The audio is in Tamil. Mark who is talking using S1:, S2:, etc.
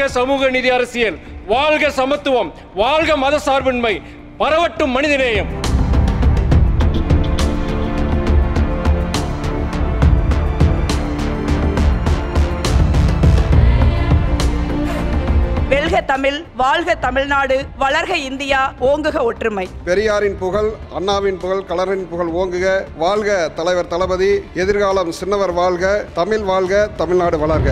S1: வாழ்க சமூக நீதி அரசியல், வாழ்க சமத்துவம், வாழ்க மத சார்பின்மை, பரவட்டும் மனிதநேயம்.
S2: வெல்க தமிழ், வாழ்க தமிழ்நாடு, வளர்க இந்தியா, ஓங்குக ஒற்றுமை.
S3: பெரியாரின் புகழ், அண்ணாவின் புகழ், கலைஞரின் புகழ் ஓங்குக. வாழ்க தலைவர் தளபதி, எதிர்காலம் சின்னவர் வாழ்க, தமிழ் வாழ்க, தமிழ்நாடு வளர்க.